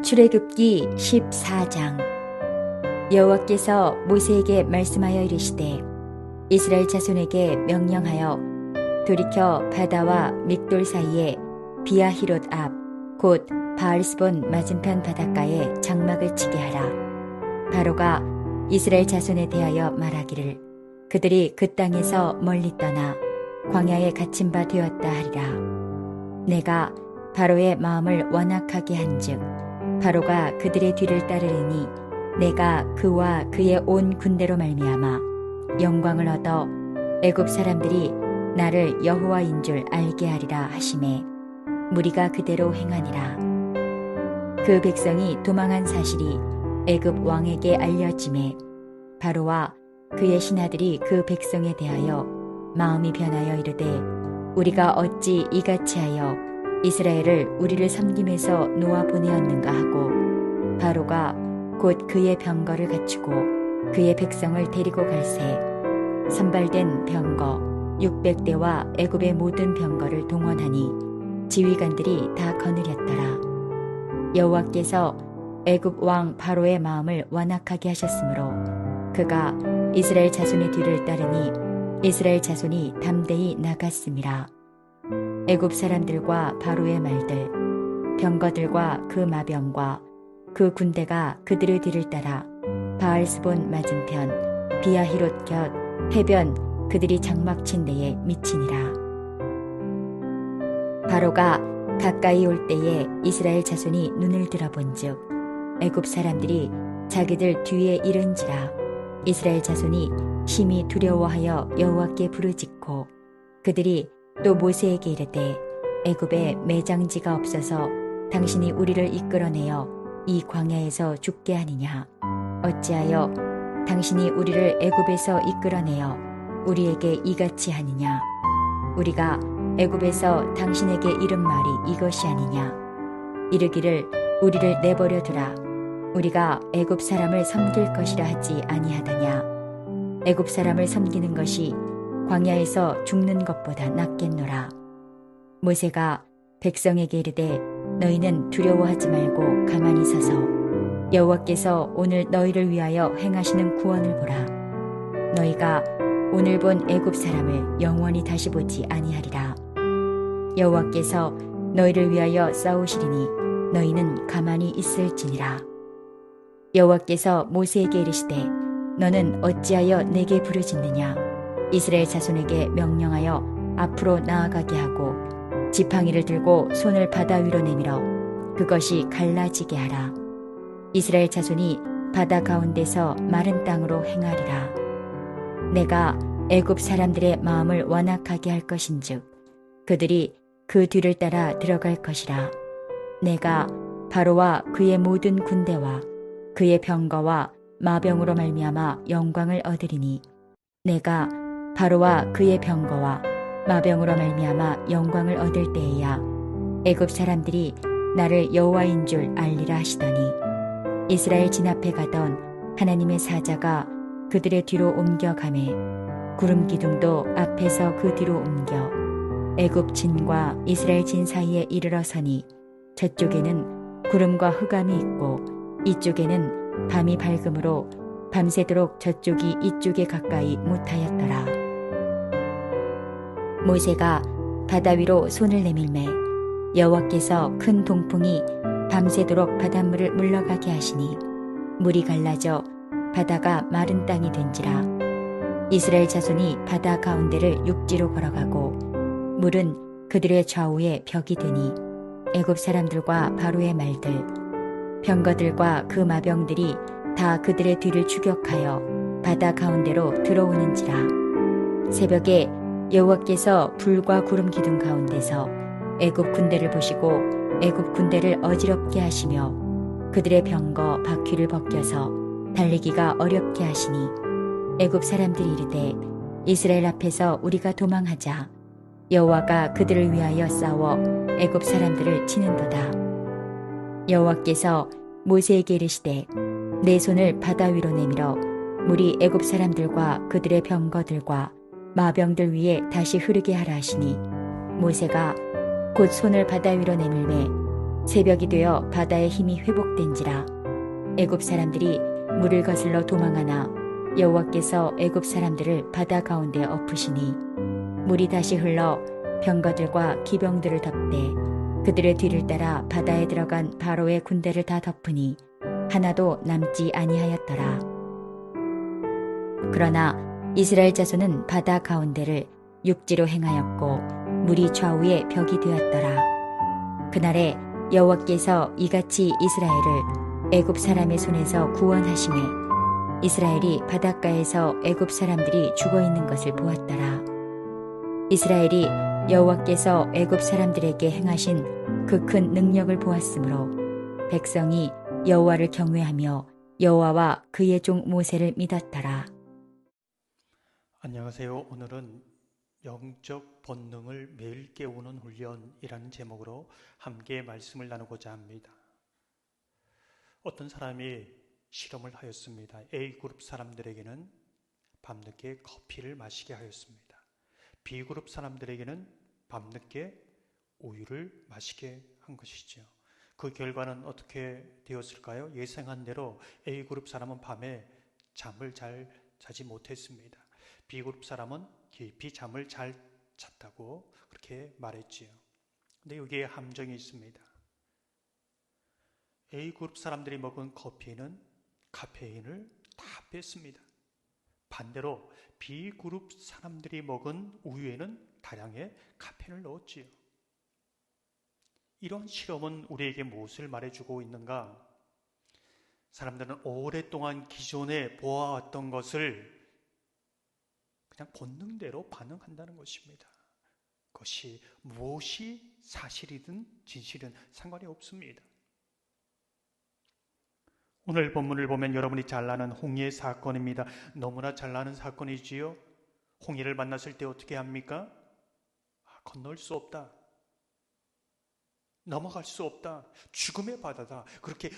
출애굽기 14장. 여호와께서 모세에게 말씀하여 이르시되 이스라엘 자손에게 명령하여 돌이켜 바다와 믹돌 사이에 비아히롯 앞 곧 바알스본 맞은편 바닷가에 장막을 치게 하라. 바로가 이스라엘 자손에 대하여 말하기를 그들이 그 땅에서 멀리 떠나 광야에 갇힌 바 되었다 하리라. 내가 바로의 마음을 완악하게 한즉 바로가 그들의 뒤를 따르리니 내가 그와 그의 온 군대로 말미암아 영광을 얻어 애굽 사람들이 나를 여호와인 줄 알게 하리라 하시매 무리가 그대로 행하니라. 그 백성이 도망한 사실이 애굽 왕에게 알려짐에 바로와 그의 신하들이 그 백성에 대하여 마음이 변하여 이르되 우리가 어찌 이같이 하여 이스라엘을 우리를 섬김에서 놓아 보내었는가 하고 바로가 곧 그의 병거를 갖추고 그의 백성을 데리고 갈새 선발된 병거 600대와 애굽의 모든 병거를 동원하니 지휘관들이 다 거느렸더라. 여호와께서 애굽 왕 바로의 마음을 완악하게 하셨으므로 그가 이스라엘 자손의 뒤를 따르니 이스라엘 자손이 담대히 나갔음이라. 애굽 사람들과 바로의 말들 병거들과 그 마병과 그 군대가 그들의 뒤를 따라 바알스본 맞은편 비아히롯 곁 해변 그들이 장막 친 데에 미치니라. 바로가 가까이 올 때에 이스라엘 자손이 눈을 들어본즉 애굽 사람들이 자기들 뒤에 이른지라. 이스라엘 자손이 심히 두려워하여 여호와께 부르짖고 그들이 또 모세에게 이르되 애굽에 매장지가 없어서 당신이 우리를 이끌어내어 이 광야에서 죽게 하느냐. 어찌하여 당신이 우리를 애굽에서 이끌어내어 우리에게 이같이 하느냐. 우리가 애굽에서 당신에게 이른 말이 이것이 아니냐. 이르기를 우리를 내버려 두라. 우리가 애굽 사람을 섬길 것이라 하지 아니하더냐. 애굽 사람을 섬기는 것이 광야에서 죽는 것보다 낫겠노라. 모세가 백성에게 이르되 너희는 두려워하지 말고 가만히 서서 여호와께서 오늘 너희를 위하여 행하시는 구원을 보라. 너희가 오늘 본 애굽 사람을 영원히 다시 보지 아니하리라. 여호와께서 너희를 위하여 싸우시리니 너희는 가만히 있을지니라. 여호와께서 모세에게 이르시되 너는 어찌하여 내게 부르짖느냐. 이스라엘 자손에게 명령하여 앞으로 나아가게 하고 지팡이를 들고 손을 바다 위로 내밀어 그것이 갈라지게 하라. 이스라엘 자손이 바다 가운데서 마른 땅으로 행하리라. 내가 애굽 사람들의 마음을 완악하게 할 것인즉 그들이 그 뒤를 따라 들어갈 것이라. 내가 바로와 그의 모든 군대와 그의 병거와 마병으로 말미암아 영광을 얻으리니 내가 바로와 그의 병거와 마병으로 말미암아 영광을 얻을 때에야 애굽 사람들이 나를 여호와인 줄 알리라 하시더니 이스라엘 진 앞에 가던 하나님의 사자가 그들의 뒤로 옮겨가매 구름 기둥도 앞에서 그 뒤로 옮겨 애굽 진과 이스라엘 진 사이에 이르러 서니 저쪽에는 구름과 흑암이 있고 이쪽에는 밤이 밝음으로 밤새도록 저쪽이 이쪽에 가까이 못하였더라. 모세가 바다 위로 손을 내밀매 여호와께서 큰 동풍이 밤새도록 바닷물을 물러가게 하시니 물이 갈라져 바다가 마른 땅이 된지라. 이스라엘 자손이 바다 가운데를 육지로 걸어가고 물은 그들의 좌우에 벽이 되니 애굽 사람들과 바로의 말들 병거들과 그 마병들이 다 그들의 뒤를 추격하여 바다 가운데로 들어오는지라. 새벽에 여호와께서 불과 구름 기둥 가운데서 애굽 군대를 보시고 애굽 군대를 어지럽게 하시며 그들의 병거 바퀴를 벗겨서 달리기가 어렵게 하시니 애굽 사람들이 이르되 이스라엘 앞에서 우리가 도망하자. 여호와가 그들을 위하여 싸워 애굽 사람들을 치는도다. 여호와께서 모세에게 이르시되 내 손을 바다 위로 내밀어 물이 애굽 사람들과 그들의 병거들과 마병들 위에 다시 흐르게 하라 하시니 모세가 곧 손을 바다 위로 내밀매 새벽이 되어 바다의 힘이 회복된지라. 애굽 사람들이 물을 거슬러 도망하나 여호와께서 애굽 사람들을 바다 가운데 엎으시니 물이 다시 흘러 병거들과 기병들을 덮되 그들의 뒤를 따라 바다에 들어간 바로의 군대를 다 덮으니 하나도 남지 아니하였더라. 그러나 이스라엘 자손은 바다 가운데를 육지로 행하였고 물이 좌우에 벽이 되었더라. 그날에 여호와께서 이같이 이스라엘을 애굽 사람의 손에서 구원하시매 이스라엘이 바닷가에서 애굽 사람들이 죽어 있는 것을 보았더라. 이스라엘이 여호와께서 애굽 사람들에게 행하신 그 큰 능력을 보았으므로 백성이 여호와를 경외하며 여호와와 그의 종 모세를 믿었더라. 안녕하세요. 오늘은 영적 본능을 매일 깨우는 훈련이라는 제목으로 함께 말씀을 나누고자 합니다. 어떤 사람이 실험을 하였습니다. A그룹 사람들에게는 밤늦게 커피를 마시게 하였습니다. B그룹 사람들에게는 밤늦게 우유를 마시게 한 것이죠. 그 결과는 어떻게 되었을까요? 예상한 대로 A그룹 사람은 밤에 잠을 잘 자지 못했습니다. B그룹 사람은 깊이 잠을 잘 잤다고 그렇게 말했지요. 근데 여기에 함정이 있습니다. A그룹 사람들이 먹은 커피는 카페인을 다 뺐습니다. 반대로 B그룹 사람들이 먹은 우유에는 다량의 카페인을 넣었지요. 이런 실험은 우리에게 무엇을 말해주고 있는가? 사람들은 오랫동안 기존에 보아왔던 것을 그냥 본능대로 반응한다는 것입니다. 그것이 무엇이 사실이든 진실은 상관이 없습니다. 오늘 본문을 보면 여러분이 잘 아는 홍해 사건입니다. 너무나 잘 아는 사건이지요. 홍해를 만났을 때 어떻게 합니까? 건널 수 없다. 넘어갈 수 없다. 죽음의 바다다. 그렇게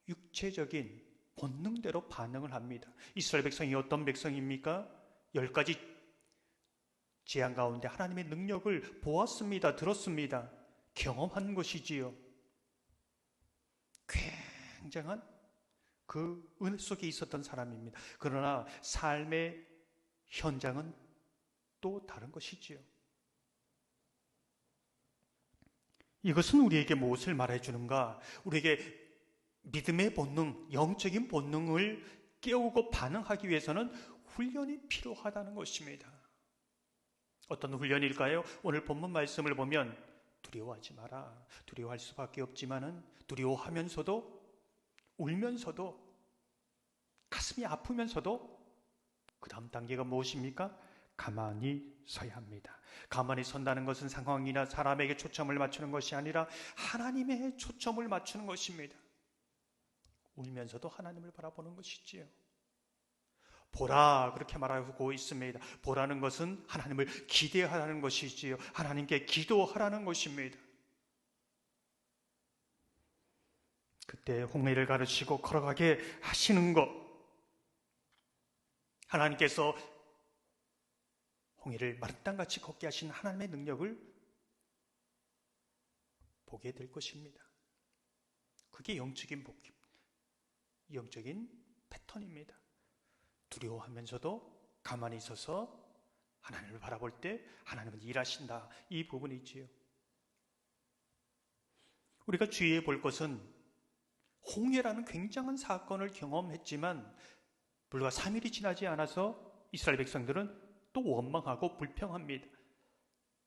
육체적인 본능대로 반응을 합니다. 이스라엘 백성이 어떤 백성입니까? 10가지 재앙 가운데 하나님의 능력을 보았습니다. 들었습니다. 경험한 것이지요. 굉장한 그 은혜 속에 있었던 사람입니다. 그러나 삶의 현장은 또 다른 것이지요. 이것은 우리에게 무엇을 말해주는가? 우리에게 믿음의 본능, 영적인 본능을 깨우고 반응하기 위해서는 훈련이 필요하다는 것입니다. 어떤 훈련일까요? 오늘 본문 말씀을 보면 두려워하지 마라. 두려워할 수밖에 없지만은 두려워하면서도 울면서도 가슴이 아프면서도 그 다음 단계가 무엇입니까? 가만히 서야 합니다. 가만히 선다는 것은 상황이나 사람에게 초점을 맞추는 것이 아니라 하나님의 초점을 맞추는 것입니다. 울면서도 하나님을 바라보는 것이지요. 보라 그렇게 말하고 있습니다. 보라는 것은 하나님을 기대하라는 것이지요. 하나님께 기도하라는 것입니다. 그때 홍해를 가르치고 걸어가게 하시는 것, 하나님께서 홍해를 마른 땅같이 걷게 하신 하나님의 능력을 보게 될 것입니다. 그게 영적인 복입, 영적인 패턴입니다. 두려워하면서도 가만히 있어서 하나님을 바라볼 때 하나님은 일하신다. 이 부분이지요. 우리가 주의해 볼 것은 홍해라는 굉장한 사건을 경험했지만 불과 3일이 지나지 않아서 이스라엘 백성들은 또 원망하고 불평합니다.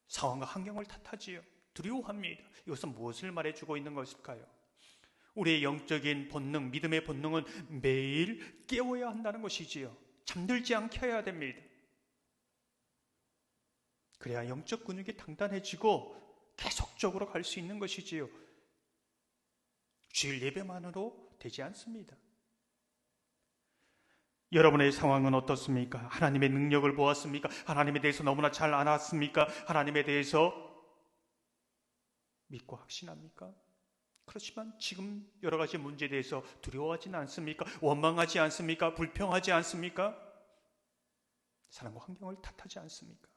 상황과 환경을 탓하지요. 두려워합니다. 이것은 무엇을 말해주고 있는 것일까요? 우리의 영적인 본능, 믿음의 본능은 매일 깨워야 한다는 것이지요. 잠들지 않게 해야 됩니다. 그래야 영적 근육이 단단해지고 계속적으로 갈 수 있는 것이지요. 주일 예배만으로 되지 않습니다. 여러분의 상황은 어떻습니까? 하나님의 능력을 보았습니까? 하나님에 대해서 너무나 잘 알았습니까? 하나님에 대해서 믿고 확신합니까? 그렇지만 지금 여러 가지 문제에 대해서 두려워하지는 않습니까? 원망하지 않습니까? 불평하지 않습니까? 사람과 환경을 탓하지 않습니까?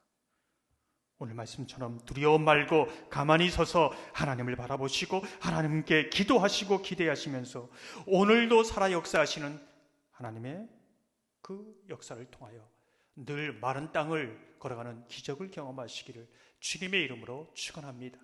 오늘 말씀처럼 두려워 말고 가만히 서서 하나님을 바라보시고 하나님께 기도하시고 기대하시면서 오늘도 살아 역사하시는 하나님의 그 역사를 통하여 늘 마른 땅을 걸어가는 기적을 경험하시기를 주님의 이름으로 축원합니다.